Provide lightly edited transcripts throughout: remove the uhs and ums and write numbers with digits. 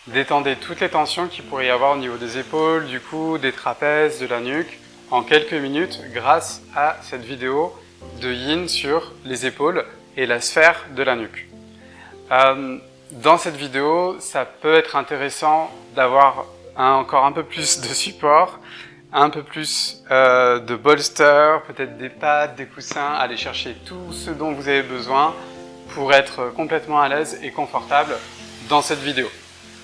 Détendez toutes les tensions qu'il pourrait y avoir au niveau des épaules, du cou, des trapèzes, de la nuque, en quelques minutes grâce à cette vidéo de yin sur les épaules et la sphère de la nuque. Dans cette vidéo, ça peut être intéressant d'avoir encore un peu plus de support, un peu plus de bolster, peut-être des pads, des coussins, aller chercher tout ce dont vous avez besoin pour être complètement à l'aise et confortable dans cette vidéo.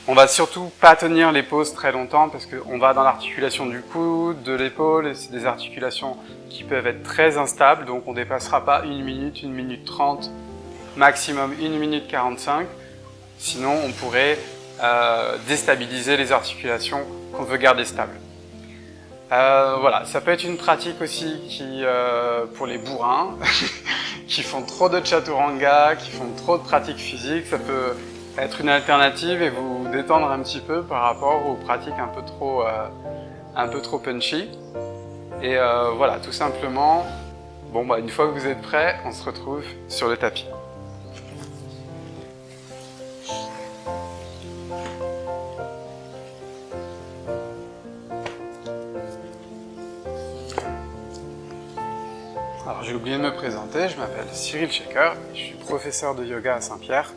On va surtout pas tenir les poses très longtemps parce qu'on va dans l'articulation du coude, de l'épaule, et c'est des articulations qui peuvent être très instables, donc on dépassera pas 1 minute 30, maximum 1 minute 45. Sinon, on pourrait déstabiliser les articulations qu'on veut garder stables. Voilà, ça peut être une pratique aussi qui, pour les bourrins, qui font trop de chaturanga, qui font trop de pratiques physiques, ça peut être une alternative et vous détendre un petit peu par rapport aux pratiques un peu trop punchy. Et voilà, tout simplement, bon, une fois que vous êtes prêts, on se retrouve sur le tapis. Alors j'ai oublié de me présenter, je m'appelle Cyril Shaker, je suis professeur de yoga à Saint-Pierre.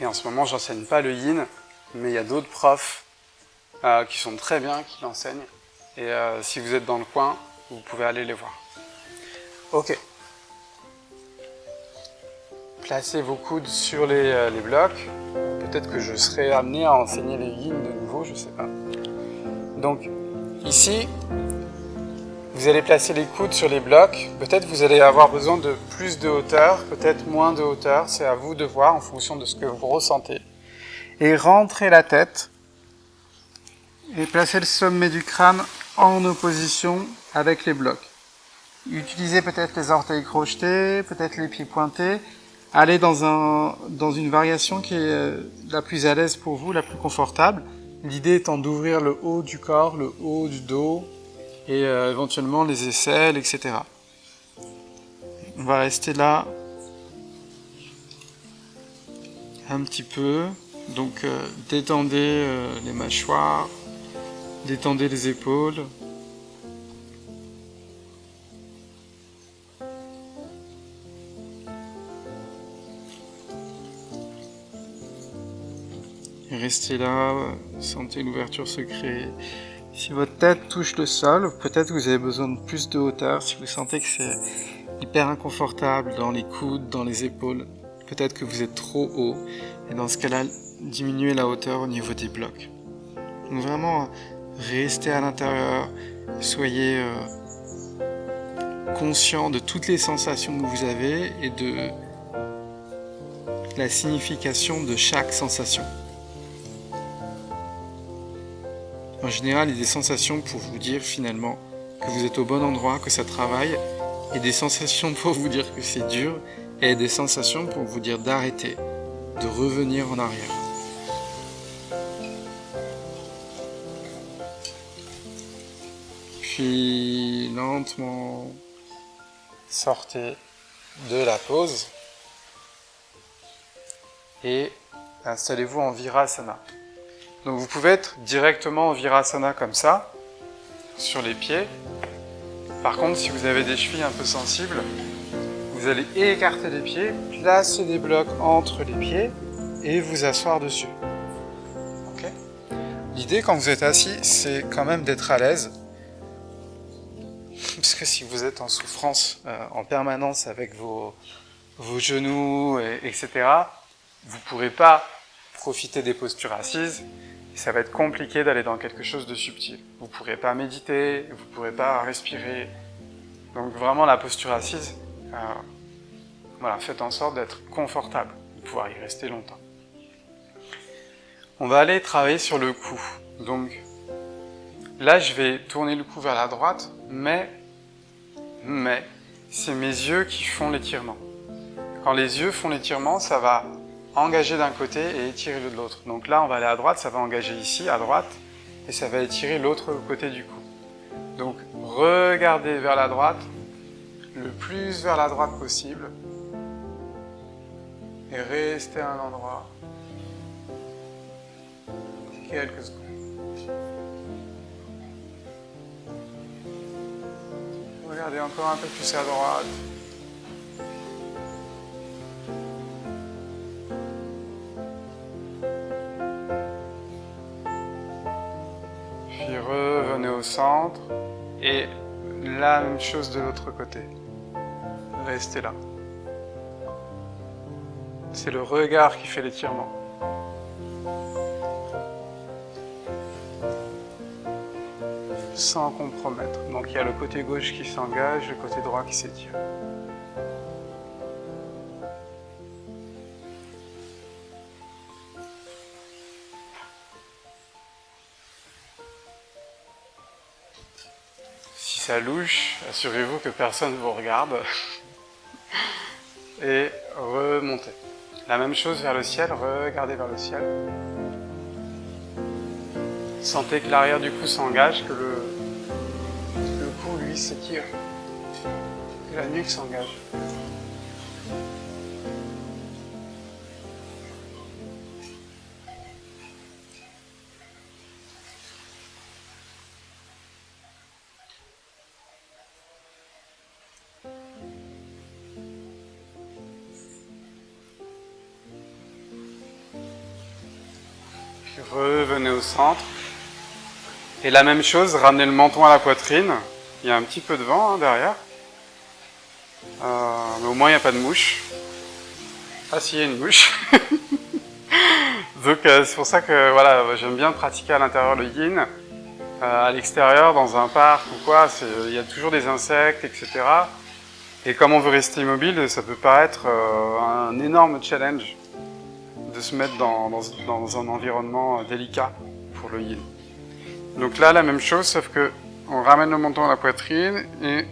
Et en ce moment j'enseigne pas le yin, mais il y a d'autres profs qui sont très bien, qui l'enseignent. Et si vous êtes dans le coin, vous pouvez aller les voir. Ok. Placez vos coudes sur les blocs. Peut-être que je serai amené à enseigner les yin de nouveau, je sais pas. Donc ici, vous allez placer les coudes sur les blocs. Peut-être vous allez avoir besoin de plus de hauteur, peut-être moins de hauteur. C'est à vous de voir en fonction de ce que vous ressentez. Et rentrez la tête. Et placez le sommet du crâne en opposition avec les blocs. Utilisez peut-être les orteils crochetés, peut-être les pieds pointés. Allez dans une variation qui est la plus à l'aise pour vous, la plus confortable. L'idée étant d'ouvrir le haut du corps, le haut du dos, et éventuellement les aisselles, etc. On va rester là un petit peu. Donc détendez les mâchoires, détendez les épaules. Et restez là, sentez l'ouverture se créer. Si votre tête touche le sol, peut-être que vous avez besoin de plus de hauteur. Si vous sentez que c'est hyper inconfortable dans les coudes, dans les épaules, peut-être que vous êtes trop haut. Et dans ce cas-là, diminuez la hauteur au niveau des blocs. Donc vraiment, restez à l'intérieur, soyez conscient de toutes les sensations que vous avez et de la signification de chaque sensation. En général, il y a des sensations pour vous dire finalement que vous êtes au bon endroit, que ça travaille, et des sensations pour vous dire que c'est dur, et des sensations pour vous dire d'arrêter, de revenir en arrière. Puis lentement, sortez de la pause et installez-vous en Virasana. Donc vous pouvez être directement en Virasana comme ça, sur les pieds. Par contre, si vous avez des chevilles un peu sensibles, vous allez écarter les pieds, placer des blocs entre les pieds et vous asseoir dessus. Okay. L'idée quand vous êtes assis, c'est quand même d'être à l'aise. Parce que si vous êtes en souffrance en permanence avec vos genoux, etc., vous ne pourrez pas profiter des postures assises. Ça va être compliqué d'aller dans quelque chose de subtil. Vous ne pourrez pas méditer, vous ne pourrez pas respirer. Donc vraiment la posture assise, voilà, faites en sorte d'être confortable, de pouvoir y rester longtemps. On va aller travailler sur le cou. Donc là, je vais tourner le cou vers la droite, mais c'est mes yeux qui font l'étirement. Quand les yeux font l'étirement, ça va engager d'un côté et étirer de l'autre. Donc là, on va aller à droite, ça va engager ici, à droite, et ça va étirer l'autre côté du cou. Donc, regardez vers la droite, le plus vers la droite possible, et restez à un endroit. quelques secondes. Regardez encore un peu plus à droite. Puis revenez au centre et la même chose de l'autre côté. Restez là. C'est le regard qui fait l'étirement. Sans compromettre. Donc il y a le côté gauche qui s'engage, le côté droit qui s'étire. Si ça louche, assurez-vous que personne ne vous regarde. Et remontez. La même chose vers le ciel, regardez vers le ciel. Sentez que l'arrière du cou s'engage, que le cou lui s'étire, que la nuque s'engage. Puis revenez au centre. Et la même chose, ramenez le menton à la poitrine. Il y a un petit peu de vent derrière. Mais au moins il n'y a pas de mouche. Ah si, il y a une mouche. Donc c'est pour ça que voilà, j'aime bien pratiquer à l'intérieur le yin. À l'extérieur, dans un parc ou quoi, il y a toujours des insectes, etc. Et comme on veut rester immobile, ça peut paraître un énorme challenge de se mettre dans un environnement délicat pour le yin. Donc là, la même chose, sauf que on ramène le menton à la poitrine et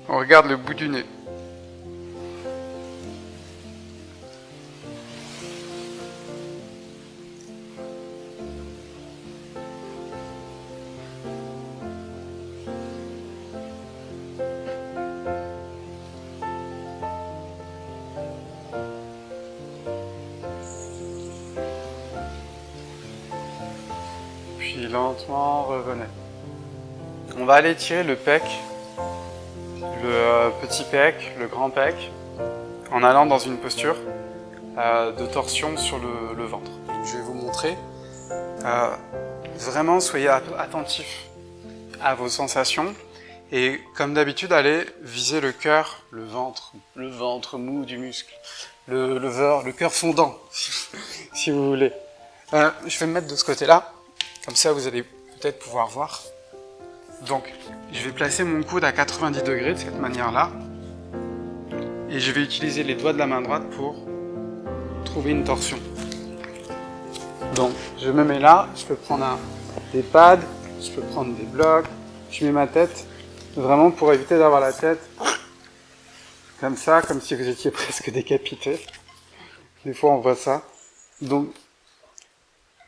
on regarde le bout du nez. Puis lentement, revenez. On va aller tirer le pec, le petit pec, le grand pec, en allant dans une posture de torsion sur le ventre. Je vais vous montrer. Vraiment, soyez attentifs à vos sensations et comme d'habitude, allez viser le cœur, le ventre mou du muscle, le cœur fondant, si vous voulez. Je vais me mettre de ce côté-là, comme ça vous allez peut-être pouvoir voir. Donc, je vais placer mon coude à 90 degrés de cette manière-là et je vais utiliser les doigts de la main droite pour trouver une torsion. Donc, je me mets là, je peux prendre des pads, je peux prendre des blocs, je mets ma tête, vraiment pour éviter d'avoir la tête comme ça, comme si vous étiez presque décapité. Des fois, on voit ça. Donc,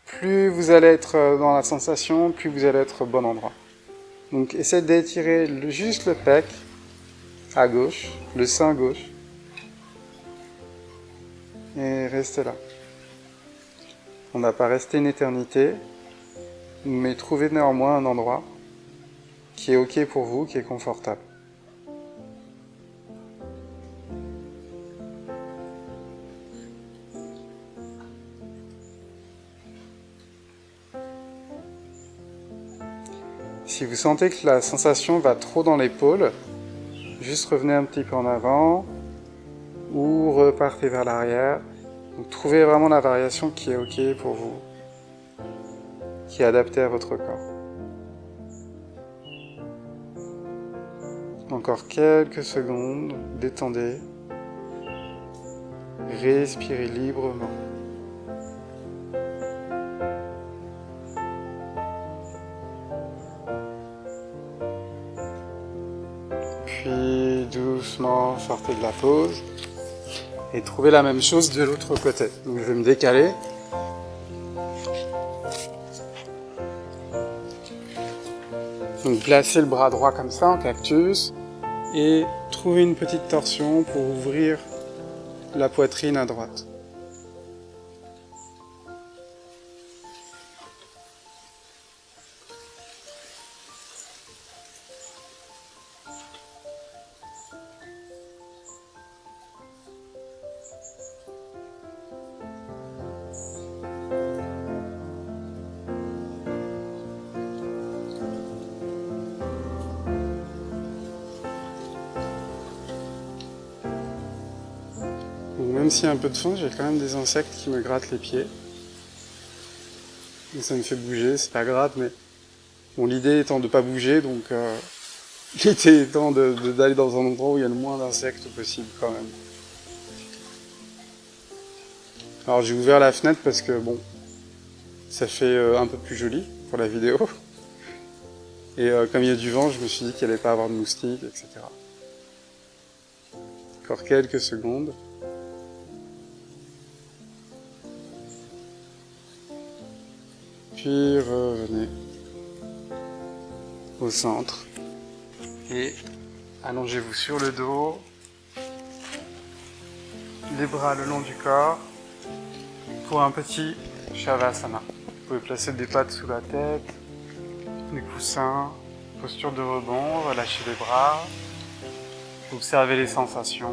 plus vous allez être dans la sensation, plus vous allez être au bon endroit. Donc, essayez d'étirer juste le pec à gauche, le sein gauche, et restez là. On ne va pas rester une éternité, mais trouvez néanmoins un endroit qui est OK pour vous, qui est confortable. Si vous sentez que la sensation va trop dans l'épaule, juste revenez un petit peu en avant ou repartez vers l'arrière. Donc trouvez vraiment la variation qui est OK pour vous, qui est adaptée à votre corps. Encore quelques secondes, détendez, respirez librement. Puis doucement sortez de la pause et trouvez la même chose de l'autre côté. Donc je vais me décaler. Donc placez le bras droit comme ça en cactus et trouvez une petite torsion pour ouvrir la poitrine à droite. même s'il y a un peu de fond, j'ai quand même des insectes qui me grattent les pieds. Et ça me fait bouger, c'est pas grave, mais bon, l'idée étant de pas bouger, donc l'idée étant d'aller dans un endroit où il y a le moins d'insectes possible quand même. Alors j'ai ouvert la fenêtre parce que bon, ça fait un peu plus joli pour la vidéo. Et comme il y a du vent, je me suis dit qu'il n'y allait pas avoir de moustiques, etc. Encore quelques secondes. Puis revenez au centre. Et allongez-vous sur le dos. Les bras le long du corps. Pour un petit Shavasana. Vous pouvez placer des pattes sous la tête. Des coussins, posture de rebond, relâchez les bras, observez les sensations.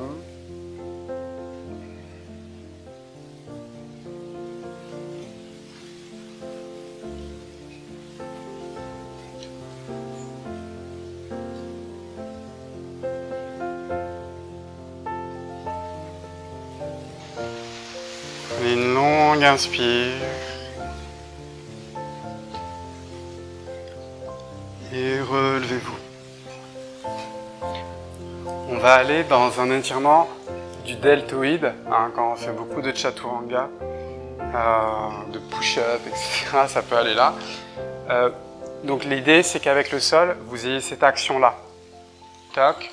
Prenez une longue inspire. Et relevez-vous. On va aller dans un étirement du deltoïde, hein, quand on fait beaucoup de chaturanga, de push-up, etc. Ça peut aller là. Donc l'idée, c'est qu'avec le sol, vous ayez cette action-là. Toc.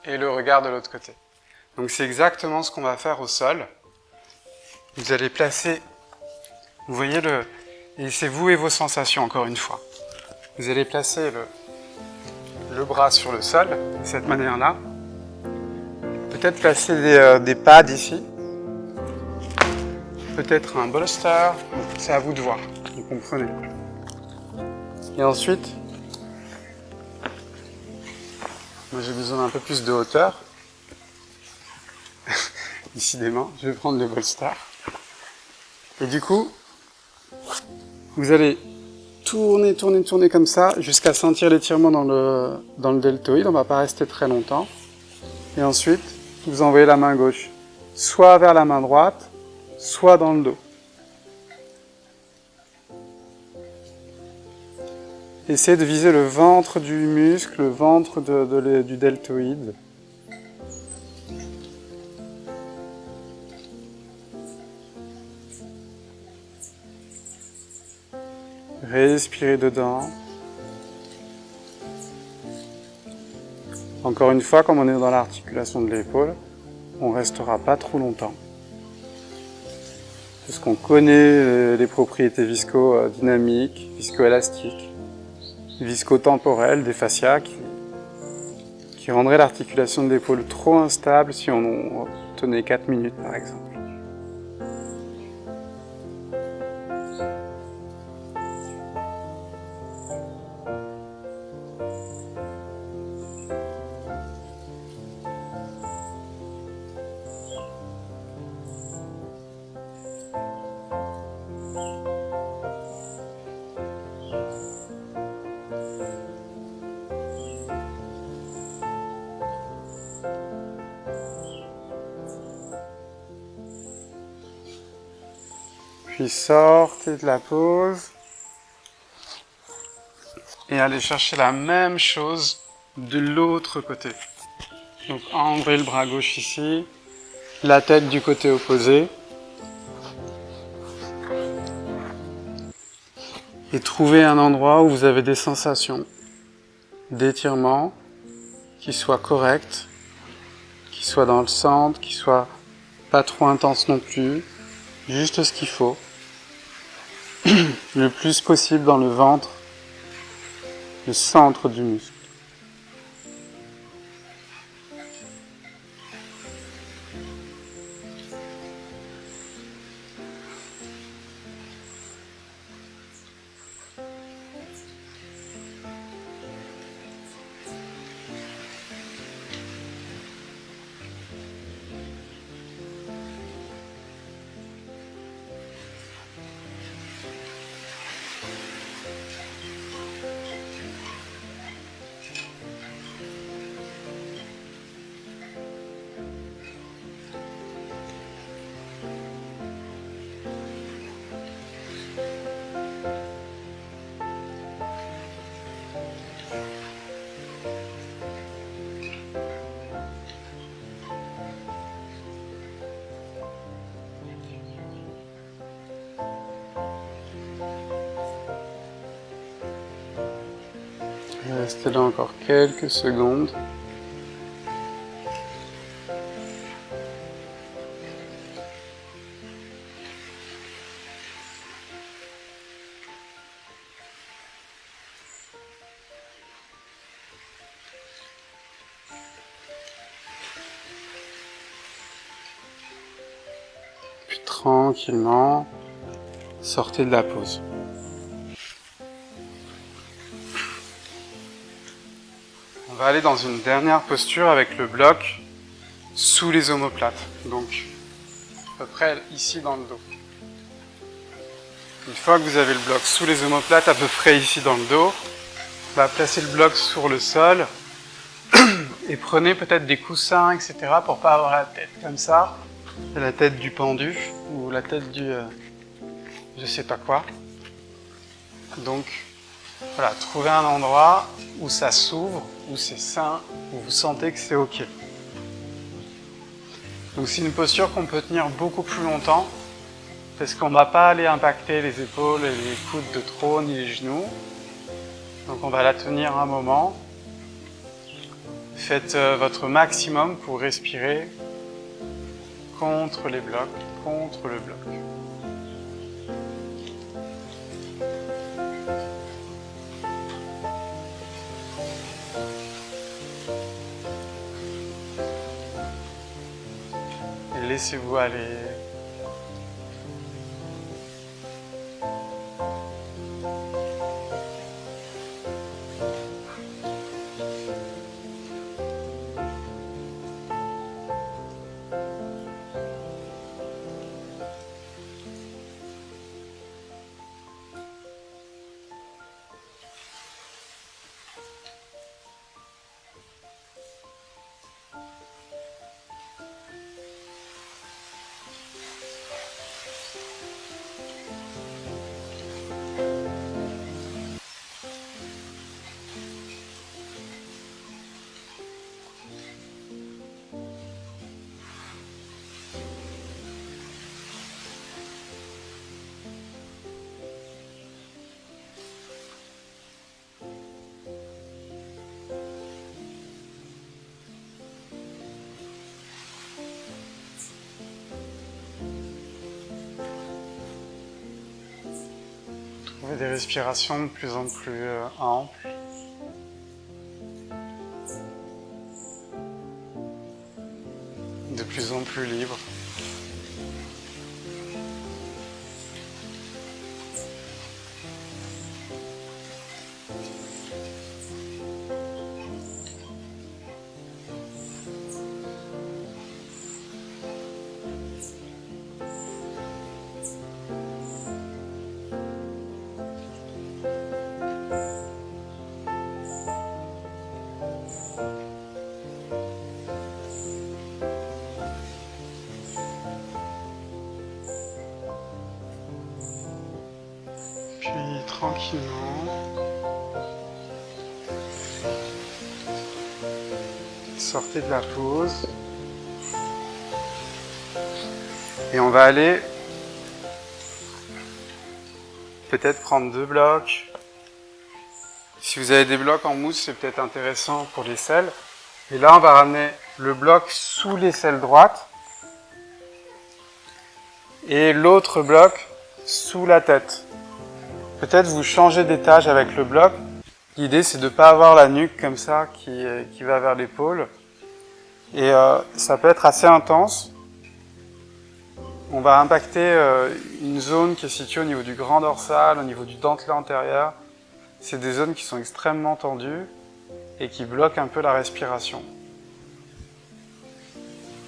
Et le regard de l'autre côté. Donc c'est exactement ce qu'on va faire au sol. Vous allez placer, vous voyez et c'est vous et vos sensations encore une fois. Vous allez placer le bras sur le sol, de cette manière-là. Peut-être placer des pads ici. Peut-être un bolster. C'est à vous de voir, vous comprenez. Et ensuite, moi j'ai besoin d'un peu plus de hauteur. Décidément, je vais prendre le bolster. Et du coup, vous allez tourner comme ça, jusqu'à sentir l'étirement dans le deltoïde. On ne va pas rester très longtemps. Et ensuite, vous envoyez la main gauche, soit vers la main droite, soit dans le dos. Essayez de viser le ventre du muscle, le ventre du deltoïde. Respirez dedans. Encore une fois, comme on est dans l'articulation de l'épaule, on ne restera pas trop longtemps. Parce qu'on connaît les propriétés visco-dynamiques, visco-élastiques, visco-temporelles des fascias qui rendraient l'articulation de l'épaule trop instable si on tenait 4 minutes par exemple. Puis sortez de la pause et allez chercher la même chose de l'autre côté. Donc embrayez le bras gauche ici, la tête du côté opposé et trouvez un endroit où vous avez des sensations d'étirement qui soient correctes, qui soient dans le centre, qui soient pas trop intenses non plus. Juste ce qu'il faut, le plus possible dans le ventre, le centre du muscle. Restez là encore quelques secondes. Puis tranquillement, sortez de la pause. On va aller dans une dernière posture avec le bloc sous les omoplates. Donc, à peu près ici dans le dos. Une fois que vous avez le bloc sous les omoplates, à peu près ici dans le dos, on va placer le bloc sur le sol et prenez peut-être des coussins, etc. pour pas avoir la tête comme ça, la tête du pendu ou la tête du je sais pas quoi. Donc voilà, trouvez un endroit où ça s'ouvre, où c'est sain, où vous sentez que c'est ok. Donc c'est une posture qu'on peut tenir beaucoup plus longtemps parce qu'on ne va pas aller impacter les épaules et les coudes de trop ni les genoux. Donc on va la tenir un moment. Faites votre maximum pour respirer contre les blocs, contre le bloc. Et laissez-vous aller. Trouvez des respirations de plus en plus amples. De plus en plus libres. Puis tranquillement, sortez de la pause. Et on va aller peut-être prendre 2 blocs. Si vous avez des blocs en mousse, c'est peut-être intéressant pour l'aisselle. Et là, on va ramener le bloc sous l'aisselle droite et l'autre bloc sous la tête. Peut-être vous changez d'étage avec le bloc. L'idée, c'est de ne pas avoir la nuque comme ça qui va vers l'épaule. Et ça peut être assez intense. On va impacter une zone qui est située au niveau du grand dorsal, au niveau du dentelé antérieur. C'est des zones qui sont extrêmement tendues et qui bloquent un peu la respiration.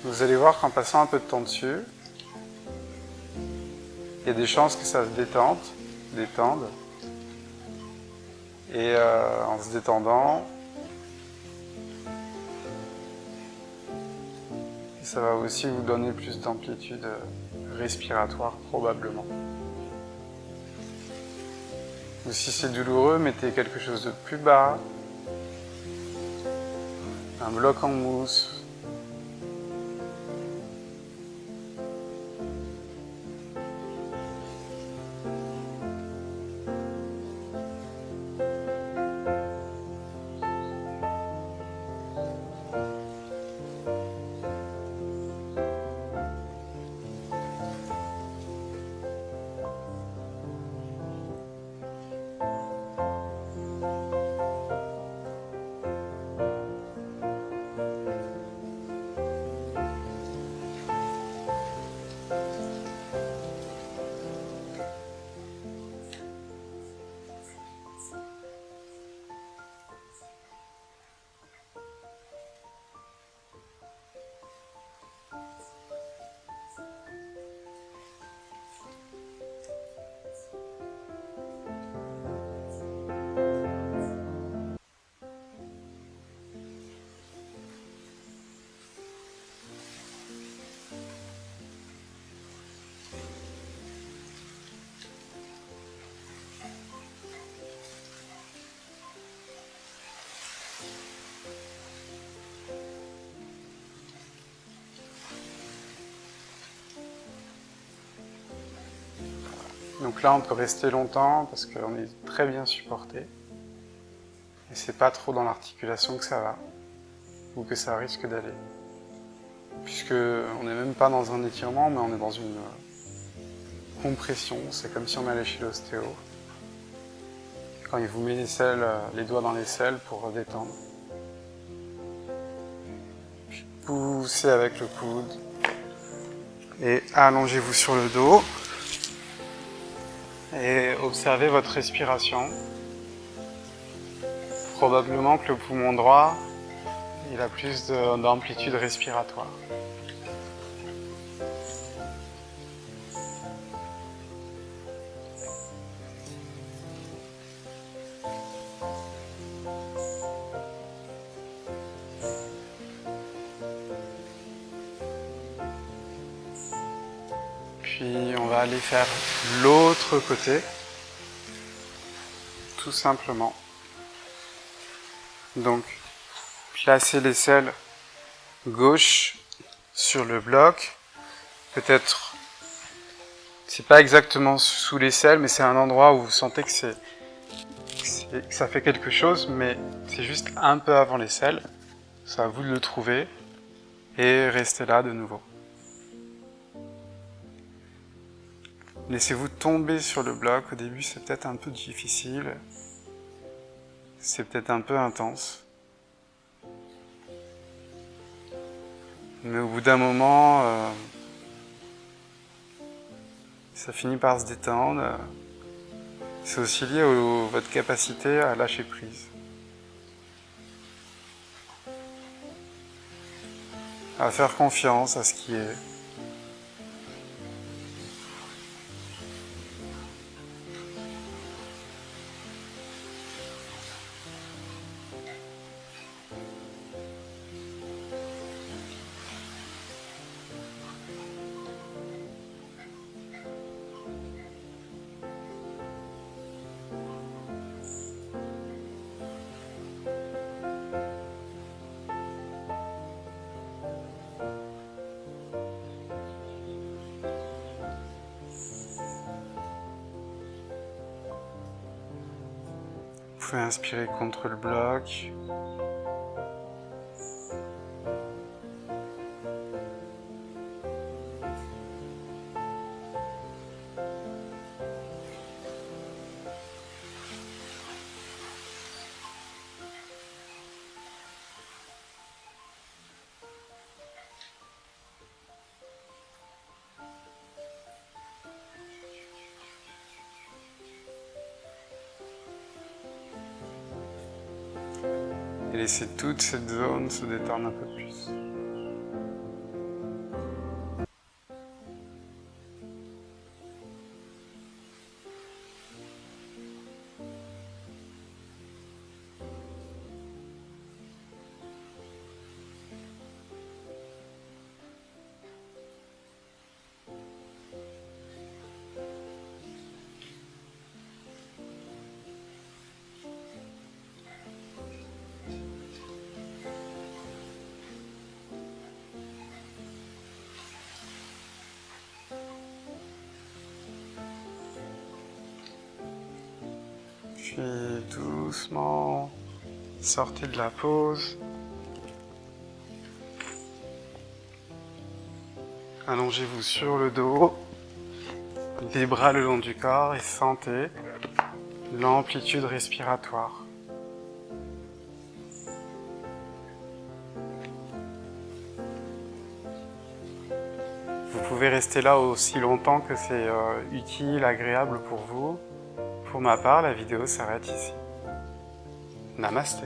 Vous allez voir qu'en passant un peu de temps dessus, il y a des chances que ça se détende. Et en se détendant, ça va aussi vous donner plus d'amplitude respiratoire probablement. Ou si c'est douloureux, mettez quelque chose de plus bas, un bloc en mousse. Donc là, on peut rester longtemps parce qu'on est très bien supporté. Et c'est pas trop dans l'articulation que ça va, ou que ça risque d'aller. Puisque on n'est même pas dans un étirement, mais on est dans une compression. C'est comme si on allait chez l'ostéo. Quand il vous met les doigts dans les selles pour détendre. Puis poussez avec le coude. Et allongez-vous sur le dos. Et observez votre respiration. Probablement que le poumon droit, il a plus d'amplitude respiratoire. Puis on va aller faire l'autre côté, tout simplement. Donc, placez l'aisselle gauche sur le bloc. Peut-être, c'est pas exactement sous l'aisselle, mais c'est un endroit où vous sentez que ça fait quelque chose, mais c'est juste un peu avant l'aisselle. C'est à vous de le trouver et restez là de nouveau. Laissez-vous tomber sur le bloc. Au début, c'est peut-être un peu difficile. C'est peut-être un peu intense. Mais au bout d'un moment, ça finit par se détendre. C'est aussi lié à votre capacité à lâcher prise. À faire confiance à ce qui est. Vous pouvez inspirer contre le bloc. Et laissez toute cette zone se détendre un peu plus. Puis doucement, sortez de la pause. Allongez-vous sur le dos, les bras le long du corps et sentez l'amplitude respiratoire. Vous pouvez rester là aussi longtemps que c'est utile, agréable pour vous. Pour ma part, la vidéo s'arrête ici. Namasté.